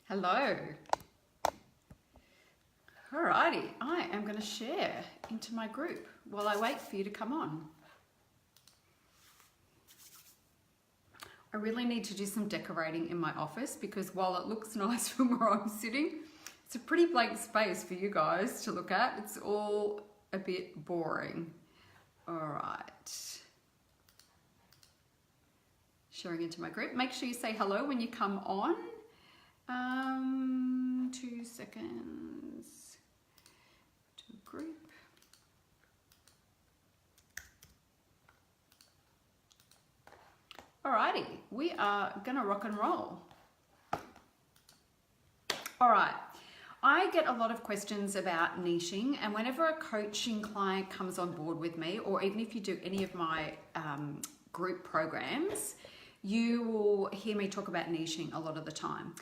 Hello. Alrighty, I am going to share into my group while I wait for you to come on. I really need to do some decorating in my office because while it looks nice from where I'm sitting, it's a pretty blank space for you guys to look at. It's all a bit boring. Alright. Sharing into my group. Make sure you say hello when you come on. 2 seconds to group. Alrighty, we are gonna rock and roll. Alright, I get a lot of questions about niching, and whenever a coaching client comes on board with me, or even if you do any of my group programs, you will hear me talk about niching a lot of the time.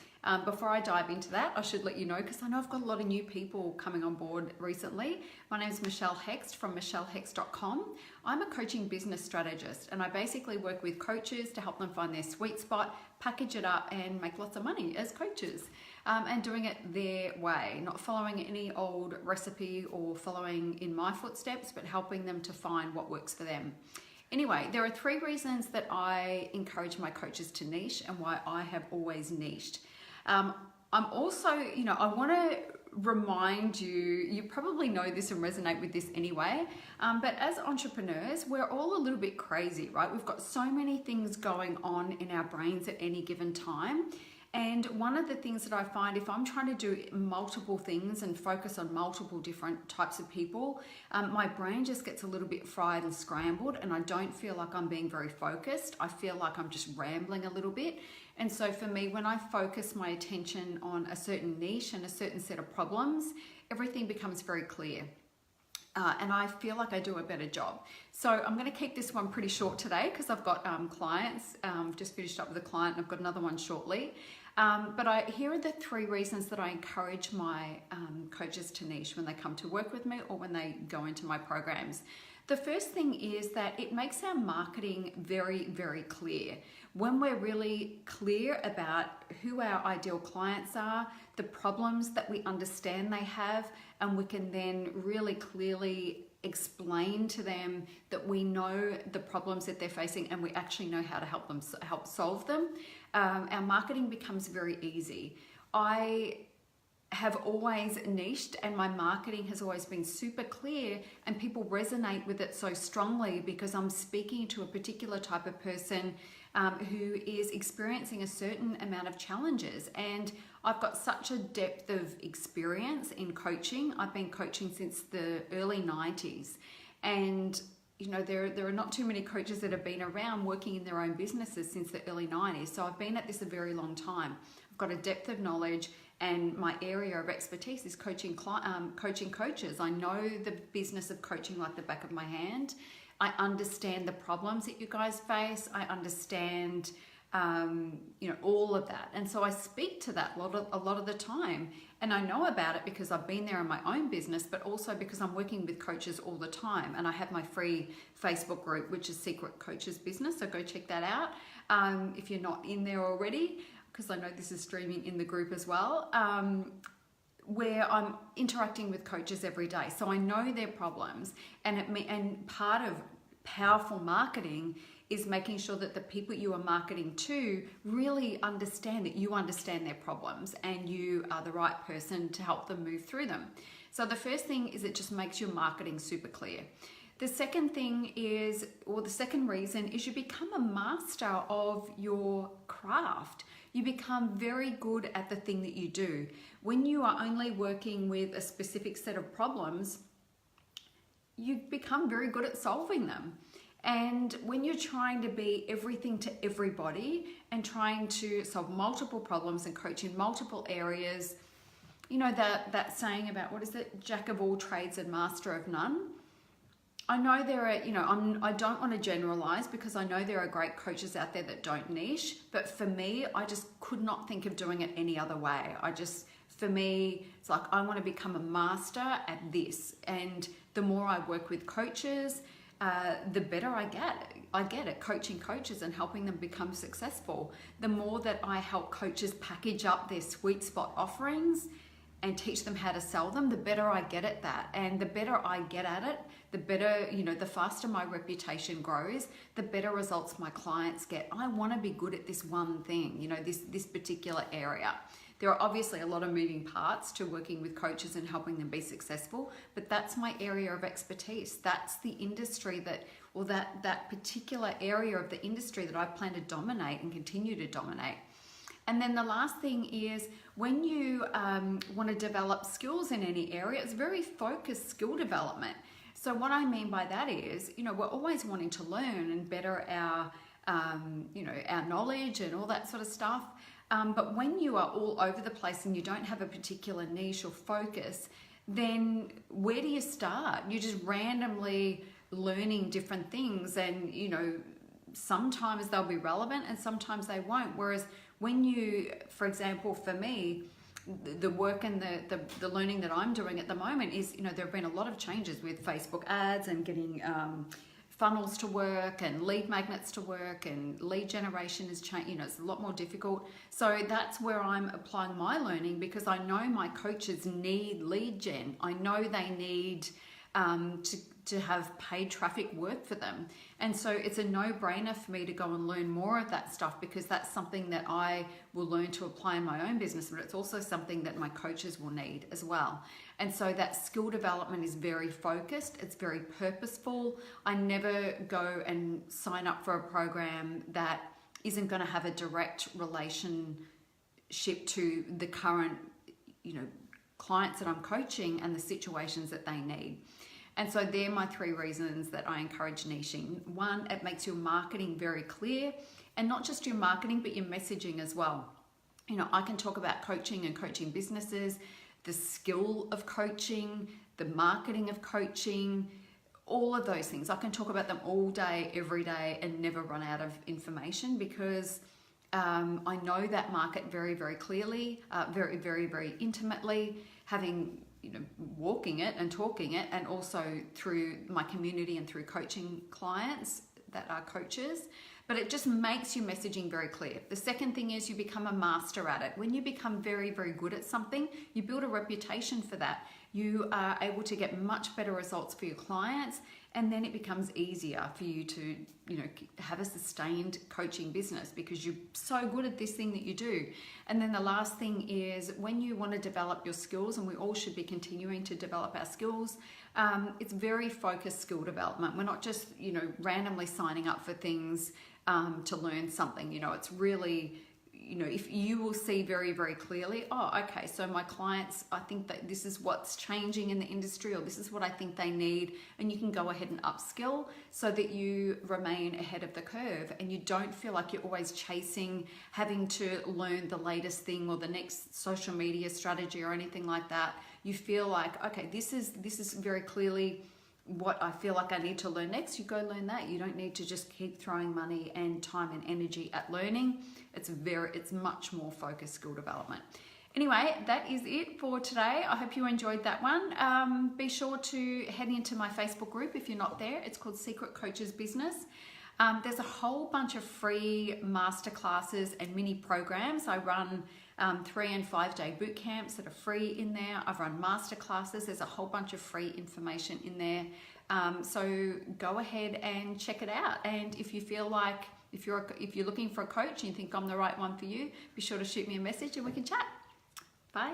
Before I dive into that, I should let you know, because I know I've got a lot of new people coming on board recently. My name is Michelle Hext from michellehext.com. I'm a coaching business strategist, and I basically work with coaches to help them find their sweet spot, package it up, and make lots of money as coaches, and doing it their way, not following any old recipe or following in my footsteps, but helping them to find what works for them. Anyway, there are 3 reasons that I encourage my coaches to niche and why I have always niched. I'm also, I want to remind you, you probably know this and resonate with this anyway, but as entrepreneurs, we're all a little bit crazy, right? We've got so many things going on in our brains at any given time. And one of the things that I find, if I'm trying to do multiple things and focus on multiple different types of people, my brain just gets a little bit fried and scrambled, and I don't feel like I'm being very focused. I feel like I'm just rambling a little bit. And so for me, when I focus my attention on a certain niche and a certain set of problems, everything becomes very clear. And I feel like I do a better job. So I'm going to keep this one pretty short today because I've got clients. Just finished up with a client and I've got another one shortly. But here are the 3 reasons that I encourage my coaches to niche when they come to work with me or when they go into my programs. The first thing is that it makes our marketing very, very clear. When we're really clear about who our ideal clients are, the problems that we understand they have, and we can then really clearly explain to them that we know the problems that they're facing and we actually know how to help solve them, our marketing becomes very easy. I have always niched, and my marketing has always been super clear, and people resonate with it so strongly because I'm speaking to a particular type of person who is experiencing a certain amount of challenges. And I've got such a depth of experience in coaching. I've been coaching since the early 90s, and there are not too many coaches that have been around working in their own businesses since the early 90s. So I've been at this a very long time. I've got a depth of knowledge, and my area of expertise is coaching coaches. I know the business of coaching like the back of my hand. I understand the problems that you guys face. I understand all of that. And so I speak to that a lot of the time. And I know about it because I've been there in my own business, but also because I'm working with coaches all the time. And I have my free Facebook group, which is Secret Coaches Business. So go check that out if you're not in there already, because I know this is streaming in the group as well, where I'm interacting with coaches every day. So I know their problems, and part of powerful marketing is making sure that the people you are marketing to really understand that you understand their problems and you are the right person to help them move through them. So the first thing is it just makes your marketing super clear. The second thing is, or the second reason is, you become a master of your craft. You become very good at the thing that you do. When you are only working with a specific set of problems, you become very good at solving them. And when you're trying to be everything to everybody and trying to solve multiple problems and coach in multiple areas, that saying about, what is it, jack of all trades and master of none. I know there are, I don't want to generalize because I know there are great coaches out there that don't niche, but for me, I just could not think of doing it any other way. For me, it's like, I want to become a master at this. And the more I work with coaches, the better I get. I get it, coaching coaches and helping them become successful. The more that I help coaches package up their sweet spot offerings and teach them how to sell them, the better I get at that. And the better I get at it, the better, the faster my reputation grows, the better results my clients get. I want to be good at this one thing, this particular area. There are obviously a lot of moving parts to working with coaches and helping them be successful, but that's my area of expertise. That's the industry that particular area of the industry that I plan to dominate and continue to dominate. And then the last thing is when you want to develop skills in any area, it's very focused skill development. So what I mean by that is, we're always wanting to learn and better our, our knowledge and all that sort of stuff. But when you are all over the place and you don't have a particular niche or focus, then where do you start? You're just randomly learning different things, and sometimes they'll be relevant and sometimes they won't. Whereas when you, for example, for me, the work and the learning that I'm doing at the moment is, there have been a lot of changes with Facebook ads and getting funnels to work and lead magnets to work, and lead generation is it's a lot more difficult. So that's where I'm applying my learning, because I know my coaches need lead gen. I know they need to have paid traffic work for them. And so it's a no-brainer for me to go and learn more of that stuff, because that's something that I will learn to apply in my own business, but it's also something that my coaches will need as well. And so that skill development is very focused, it's very purposeful. I never go and sign up for a program that isn't going to have a direct relationship to the current, clients that I'm coaching and the situations that they need. And so they're my 3 reasons that I encourage niching. 1, it makes your marketing very clear, and not just your marketing, but your messaging as well. I can talk about coaching and coaching businesses, the skill of coaching, the marketing of coaching, all of those things. I can talk about them all day, every day, and never run out of information, because I know that market very, very clearly, very, very, very intimately, having walking it and talking it, and also through my community and through coaching clients that are coaches. But it just makes your messaging very clear. The second thing is you become a master at it. When you become very, very good at something, you build a reputation for that. You are able to get much better results for your clients, and then it becomes easier for you to have a sustained coaching business, because you're so good at this thing that you do. And then the last thing is, when you want to develop your skills, and we all should be continuing to develop our skills, it's very focused skill development. We're not just randomly signing up for things to learn something. It's really, if you will see very, very clearly, oh, okay, so my clients, I think that this is what's changing in the industry, or this is what I think they need, and you can go ahead and upskill so that you remain ahead of the curve, and you don't feel like you're always chasing, having to learn the latest thing or the next social media strategy or anything like that. You feel like, okay, this is very clearly what I feel like I need to learn next. You go learn that. You don't need to just keep throwing money and time and energy at learning. It's much more focused skill development. Anyway, that is it for today. I hope you enjoyed that one. Be sure to head into my Facebook group if you're not there. It's called Secret Coaches Business. There's a whole bunch of free masterclasses and mini programs. I run 3 and 5 day boot camps that are free in there. I've run masterclasses. There's a whole bunch of free information in there. So go ahead and check it out. And if you feel like, if you're looking for a coach and you think I'm the right one for you, be sure to shoot me a message and we can chat. Bye.